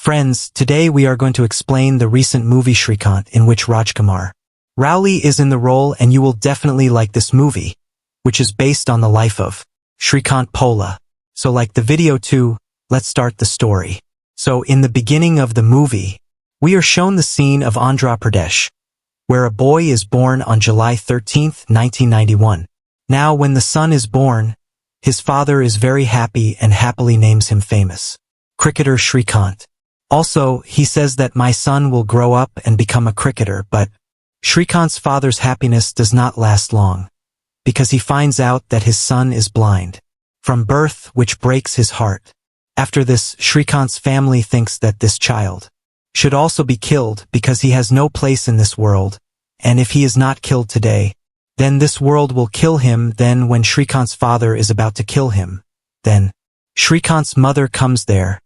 Friends, today we are going to explain the recent movie Srikanth in which Rajkumar Rowley is in the role, and you will definitely like this movie, which is based on the life of Srikanth Pola. So like the video too, let's start the story. So in the beginning of the movie, we are shown the scene of Andhra Pradesh, where a boy is born on July 13th, 1991. Now when the son is born, his father is very happy and happily names him famous cricketer Srikanth. Also, he says that my son will grow up and become a cricketer, but Srikanth's father's happiness does not last long, because he finds out that his son is blind from birth, which breaks his heart. After this, Srikanth's family thinks that this child should also be killed because he has no place in this world, and if he is not killed today, then this world will kill him. Then when Srikanth's father is about to kill him, then Srikanth's mother comes there,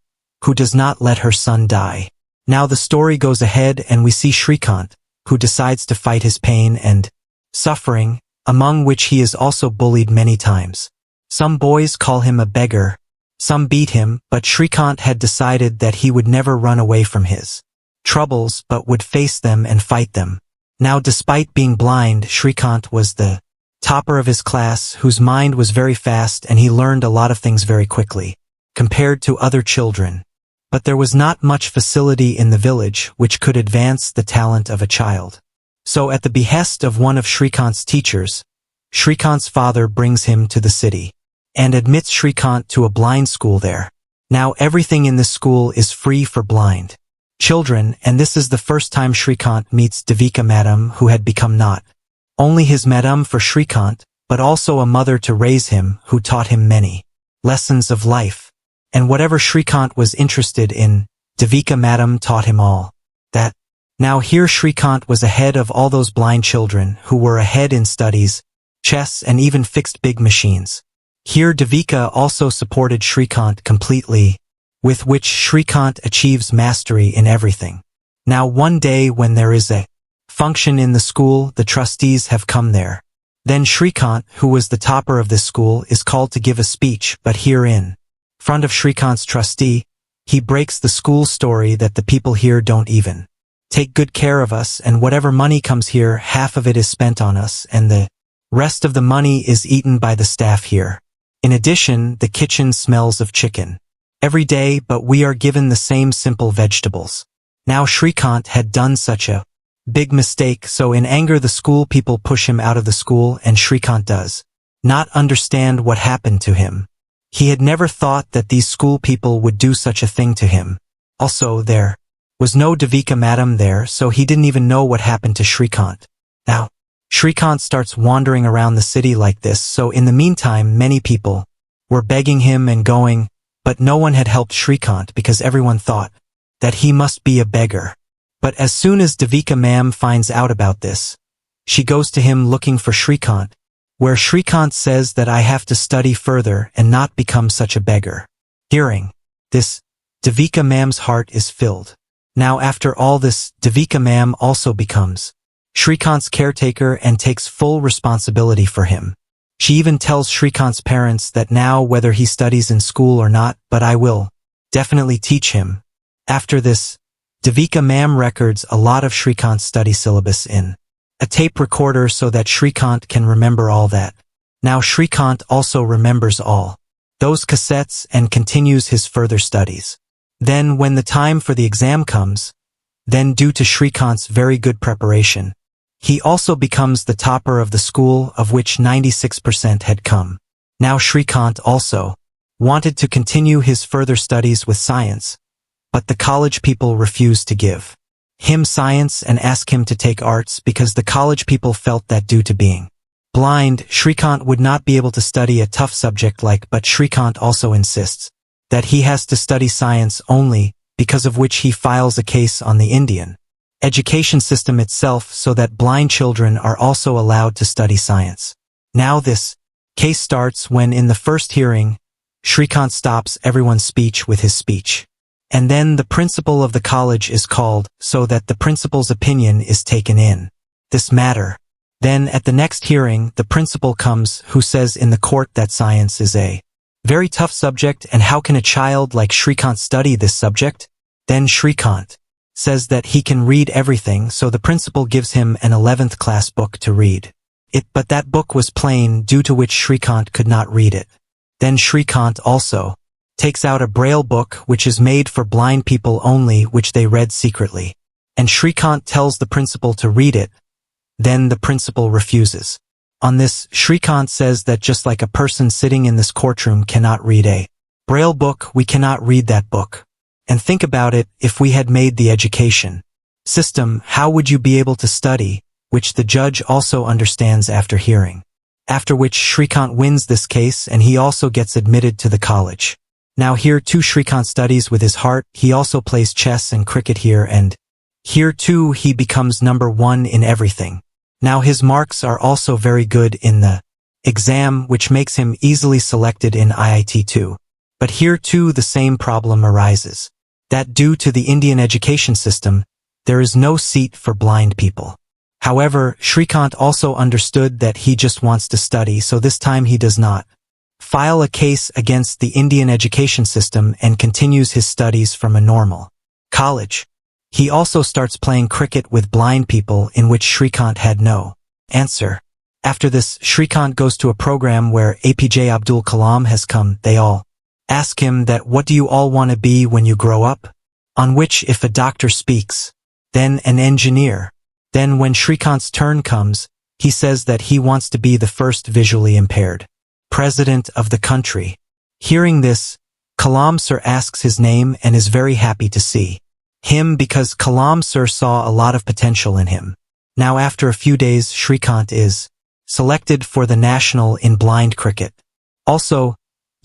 who does not let her son die. Now the story goes ahead and we see Srikanth, who decides to fight his pain and suffering, among which he is also bullied many times. Some boys call him a beggar, some beat him, but Srikanth had decided that he would never run away from his troubles but would face them and fight them. Now despite being blind, Srikanth was the topper of his class, whose mind was very fast and he learned a lot of things very quickly, compared to other children. But there was not much facility in the village which could advance the talent of a child. So at the behest of one of Srikanth's teachers, Srikanth's father brings him to the city and admits Srikanth to a blind school there. Now everything in this school is free for blind children, and this is the first time Srikanth meets Devika Madam, who had become not only his madam for Srikanth, but also a mother to raise him, who taught him many lessons of life. And whatever Srikanth was interested in, Devika Madam taught him all that. Now here Srikanth was ahead of all those blind children who were ahead in studies, chess, and even fixed big machines. Here Devika also supported Srikanth completely, with which Srikanth achieves mastery in everything. Now one day when there is a function in the school, the trustees have come there. Then Srikanth, who was the topper of this school, is called to give a speech, but here in front of Srikanth's trustee, he breaks the school story that the people here don't even take good care of us, and whatever money comes here, half of it is spent on us, and the rest of the money is eaten by the staff here. In addition, the kitchen smells of chicken every day, but we are given the same simple vegetables. Now Srikanth had done such a big mistake, so in anger the school people push him out of the school, and Srikanth does not understand what happened to him. He had never thought that these school people would do such a thing to him. Also, there was no Devika Madam there, so he didn't even know what happened to Srikanth. Now, Srikanth starts wandering around the city like this, so in the meantime many people were begging him and going, but no one had helped Srikanth because everyone thought that he must be a beggar. But as soon as Devika Ma'am finds out about this, she goes to him looking for Srikanth, where Srikanth says that I have to study further and not become such a beggar. Hearing this, Devika Ma'am's heart is filled. Now after all this, Devika Ma'am also becomes Srikanth's caretaker and takes full responsibility for him. She even tells Srikanth's parents that now whether he studies in school or not, but I will definitely teach him. After this, Devika Ma'am records a lot of Srikanth's study syllabus in a tape recorder so that Srikanth can remember all that. Now Srikanth also remembers all those cassettes and continues his further studies. Then when the time for the exam comes, then due to Srikanth's very good preparation, he also becomes the topper of the school, of which 96% had come. Now Srikanth also wanted to continue his further studies with science, but the college people refused to give him science and ask him to take arts because the college people felt that due to being blind, Srikanth would not be able to study a tough subject but Srikanth also insists that he has to study science only, because of which he files a case on the Indian education system itself so that blind children are also allowed to study science. Now this case starts when in the first hearing, Srikanth stops everyone's speech with his speech. And then the principal of the college is called so that the principal's opinion is taken in this matter. Then at the next hearing, the principal comes, who says in the court that science is a very tough subject, and how can a child like Srikanth study this subject? Then Srikanth says that he can read everything, so the principal gives him an 11th class book to read. But that book was plain, due to which Srikanth could not read it. Then Srikanth also takes out a braille book which is made for blind people only, which they read secretly. And Srikanth tells the principal to read it. Then the principal refuses. On this, Srikanth says that just like a person sitting in this courtroom cannot read a braille book, we cannot read that book. And think about it, if we had made the education system, how would you be able to study, which the judge also understands after hearing. After which Srikanth wins this case and he also gets admitted to the college. Now here too Srikanth studies with his heart, he also plays chess and cricket here, and here too he becomes #1 in everything. Now his marks are also very good in the exam, which makes him easily selected in IIT too. But here too the same problem arises. That due to the Indian education system, there is no seat for blind people. However, Srikanth also understood that he just wants to study, so this time he does not file a case against the Indian education system and continues his studies from a normal college. He also starts playing cricket with blind people, in which Srikanth had no answer. After this, Srikanth goes to a program where APJ Abdul Kalam has come. They all ask him that what do you all want to be when you grow up? On which if a doctor speaks, then an engineer. Then when Srikanth's turn comes, he says that he wants to be the first visually impaired president of the country. Hearing this, Kalam Sir asks his name and is very happy to see him because Kalam Sir saw a lot of potential in him. Now after a few days, Srikanth is selected for the national in blind cricket. Also,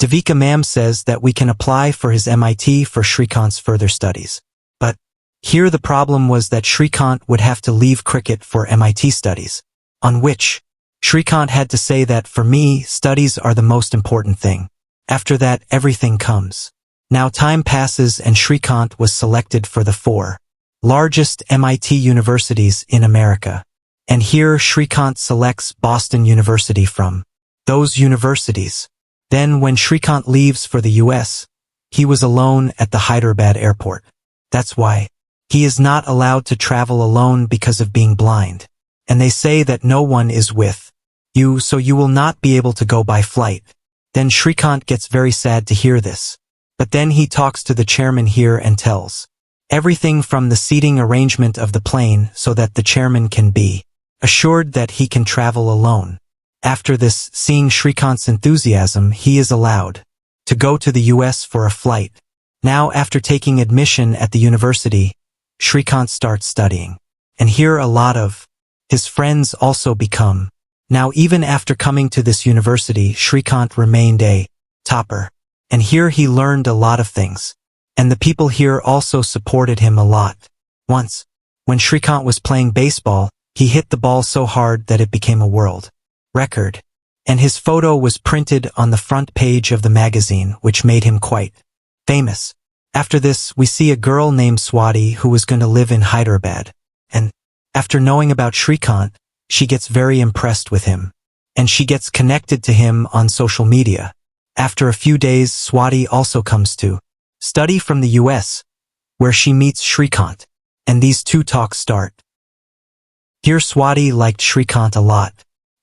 Devika ma'am says that we can apply for his MIT for Srikanth's further studies. But here the problem was that Srikanth would have to leave cricket for MIT studies. On which Srikanth had to say that for me, studies are the most important thing. After that, everything comes. Now time passes and Srikanth was selected for the 4 largest MIT universities in America. And here Srikanth selects Boston University from those universities. Then when Srikanth leaves for the US, he was alone at the Hyderabad airport. That's why he is not allowed to travel alone because of being blind. And they say that no one is with you, so you will not be able to go by flight. Then Srikanth gets very sad to hear this. But then he talks to the chairman here and tells everything from the seating arrangement of the plane so that the chairman can be assured that he can travel alone. After this, seeing Srikanth's enthusiasm, he is allowed to go to the US for a flight. Now after taking admission at the university, Srikanth starts studying. And here a lot of his friends also become. Now even after coming to this university, Srikanth remained a topper. And here he learned a lot of things. And the people here also supported him a lot. Once, when Srikanth was playing baseball, he hit the ball so hard that it became a world record. And his photo was printed on the front page of the magazine, which made him quite famous. After this, we see a girl named Swati who was going to live in Hyderabad. And after knowing about Srikanth, she gets very impressed with him. And she gets connected to him on social media. After a few days, Swati also comes to study from the US, where she meets Srikanth. And these two talks start. Here Swati liked Srikanth a lot.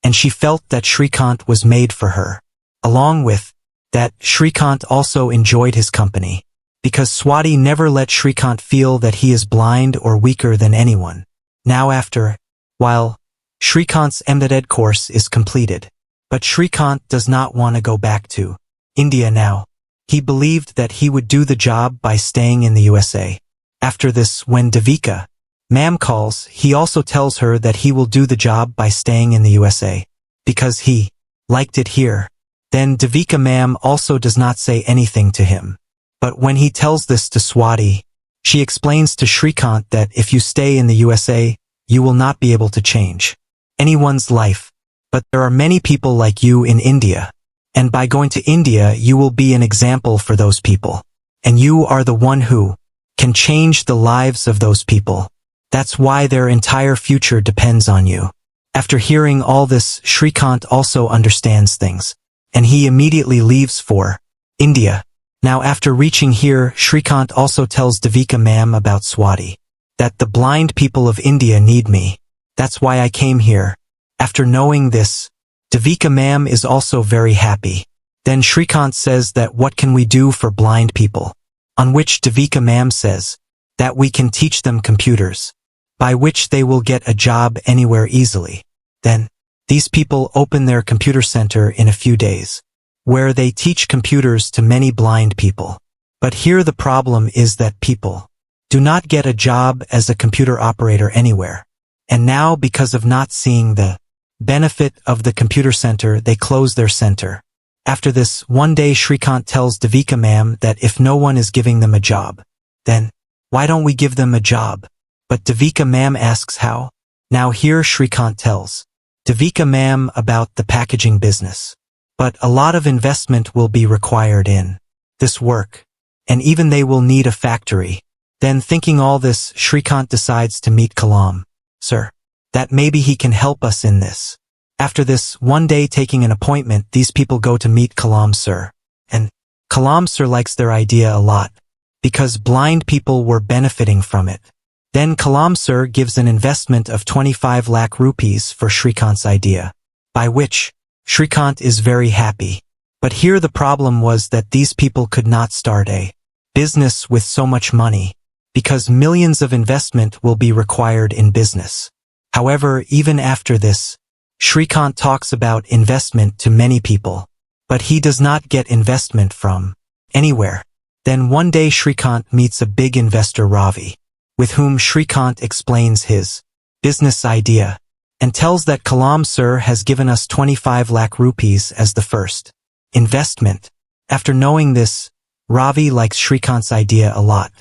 And she felt that Srikanth was made for her. Along with that, Srikanth also enjoyed his company, because Swati never let Srikanth feel that he is blind or weaker than anyone. Now after, while Srikanth's MDed course is completed, but Srikanth does not want to go back to India now. He believed that he would do the job by staying in the USA. After this, when Devika ma'am calls, he also tells her that he will do the job by staying in the USA, because he liked it here. Then Devika ma'am also does not say anything to him. But when he tells this to Swati, she explains to Srikanth that if you stay in the USA, you will not be able to change anyone's life. But there are many people like you in India. And by going to India, you will be an example for those people. And you are the one who can change the lives of those people. That's why their entire future depends on you. After hearing all this, Srikanth also understands things. And he immediately leaves for India. Now after reaching here, Srikanth also tells Devika ma'am about Swati. That the blind people of India need me. That's why I came here. After knowing this, Devika ma'am is also very happy. Then Srikanth says that what can we do for blind people? On which Devika ma'am says that we can teach them computers, by which they will get a job anywhere easily. Then, these people open their computer center in a few days, where they teach computers to many blind people. But here the problem is that people do not get a job as a computer operator anywhere. And now because of not seeing the benefit of the computer center, they close their center. After this, one day Srikanth tells Devika ma'am that if no one is giving them a job, then why don't we give them a job? But Devika ma'am asks how? Now here Srikanth tells Devika ma'am about the packaging business. But a lot of investment will be required in this work, and even they will need a factory. Then thinking all this, Srikanth decides to meet Kalam. Sir, that maybe he can help us in this. After this, one day taking an appointment, these people go to meet Kalam sir. And Kalam sir likes their idea a lot, because blind people were benefiting from it. Then Kalam sir gives an investment of 25 lakh rupees for Srikanth's idea, by which Srikanth is very happy. But here the problem was that these people could not start a business with so much money, because millions of investment will be required in business. However, even after this, Srikanth talks about investment to many people, but he does not get investment from anywhere. Then one day Srikanth meets a big investor Ravi, with whom Srikanth explains his business idea, and tells that Kalam sir has given us 25 lakh rupees as the first investment. After knowing this, Ravi likes Srikanth's idea a lot,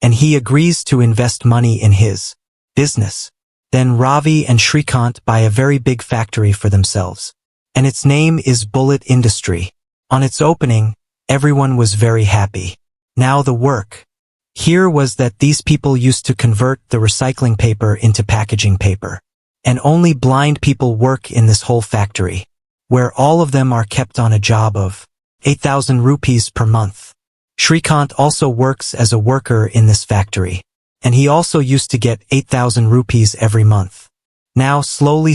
and he agrees to invest money in his business. Then Ravi and Srikanth buy a very big factory for themselves, and its name is Bollant Industries. On its opening, everyone was very happy. Now the work here was that these people used to convert the recycling paper into packaging paper. And only blind people work in this whole factory, where all of them are kept on a job of 8,000 rupees per month. Srikanth also works as a worker in this factory, and he also used to get 8,000 rupees every month. Now slowly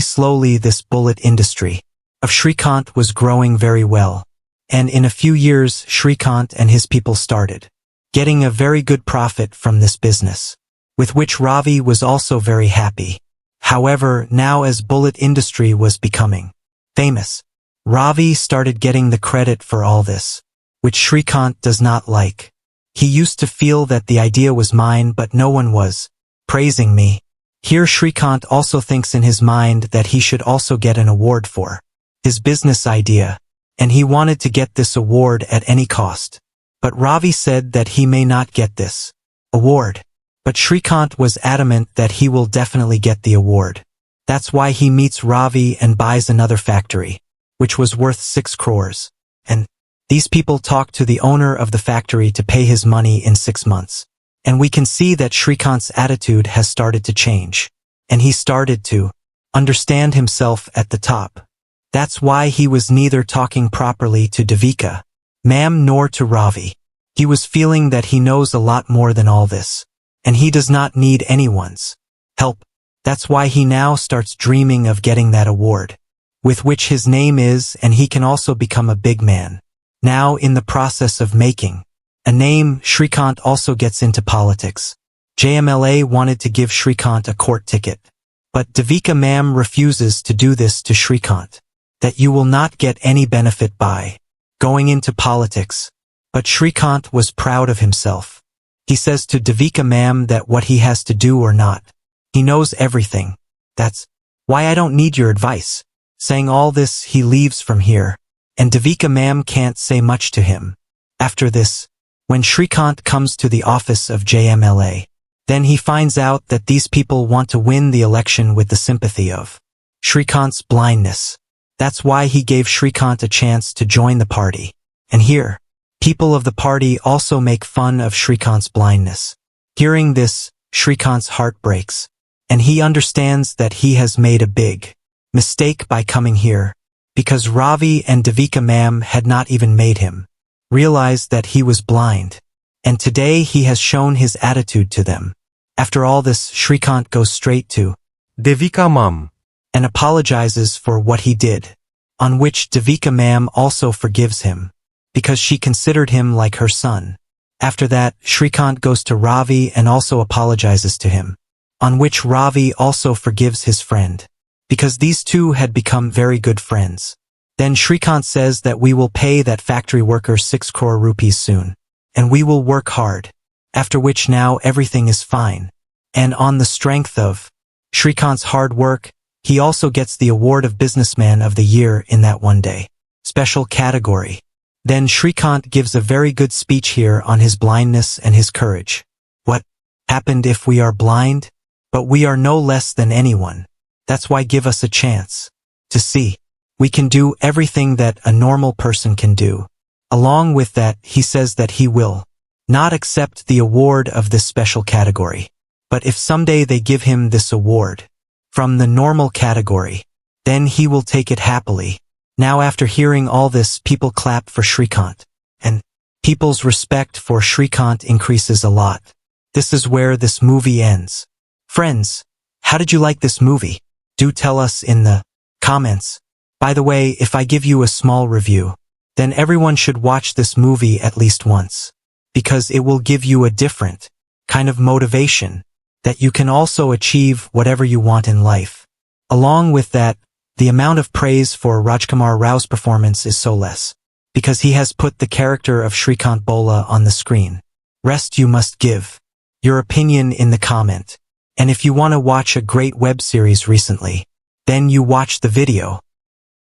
this Bollant industry of Srikanth was growing very well, and in a few years Srikanth and his people started getting a very good profit from this business, with which Ravi was also very happy. However, now as Bollant Industries was becoming famous, Ravi started getting the credit for all this, which Srikanth does not like. He used to feel that the idea was mine, but no one was praising me. Here Srikanth also thinks in his mind that he should also get an award for his business idea, and he wanted to get this award at any cost. But Ravi said that he may not get this award. But Srikanth was adamant that he will definitely get the award. That's why he meets Ravi and buys another factory, which was worth 6 crores. And these people talk to the owner of the factory to pay his money in 6 months. And we can see that Srikanth's attitude has started to change. And he started to understand himself at the top. That's why he was neither talking properly to Devika ma'am nor to Ravi. He was feeling that he knows a lot more than all this, and he does not need anyone's help. That's why he now starts dreaming of getting that award, with which his name is, and he can also become a big man. Now in the process of making a name, Srikanth also gets into politics. JMLA wanted to give Srikanth a court ticket, but Devika ma'am refuses to do this to Srikanth, that you will not get any benefit by going into politics. But Srikanth was proud of himself. He says to Devika ma'am that what he has to do or not, he knows everything. That's why I don't need your advice. Saying all this, he leaves from here, and Devika ma'am can't say much to him. After this, when Srikanth comes to the office of JMLA, then he finds out that these people want to win the election with the sympathy of Srikanth's blindness. That's why he gave Srikanth a chance to join the party. And here, people of the party also make fun of Srikanth's blindness. Hearing this, Srikanth's heart breaks, and he understands that he has made a big mistake by coming here, because Ravi and Devika ma'am had not even made him realized that he was blind, and today he has shown his attitude to them. After all this, Srikanth goes straight to Devika ma'am. and apologizes for what he did, on which Devika ma'am also forgives him, because she considered him like her son. After that, Srikanth goes to Ravi and also apologizes to him, on which Ravi also forgives his friend, because these two had become very good friends. Then Srikanth says that we will pay that factory worker 6 crore rupees soon, and we will work hard, after which now everything is fine. And on the strength of Srikanth's hard work, he also gets the award of Businessman of the Year in that one day special category. Then Srikanth gives a very good speech here on his blindness and his courage. What happened if we are blind? But we are no less than anyone. That's why give us a chance to see. We can do everything that a normal person can do. Along with that, he says that he will not accept the award of this special category. But if someday they give him this award from the normal category, then he will take it happily. Now after hearing all this, people clap for Srikanth, and people's respect for Srikanth increases a lot. This is where this movie ends. Friends, how did you like this movie? Do tell us in the comments. By the way, if I give you a small review, then everyone should watch this movie at least once, because it will give you a different kind of motivation that you can also achieve whatever you want in life. Along with that, the amount of praise for Rajkumar Rao's performance is so less, because he has put the character of Srikanth Bolla on the screen. Rest you must give your opinion in the comment. And if you want to watch a great web series recently, then you watch the video.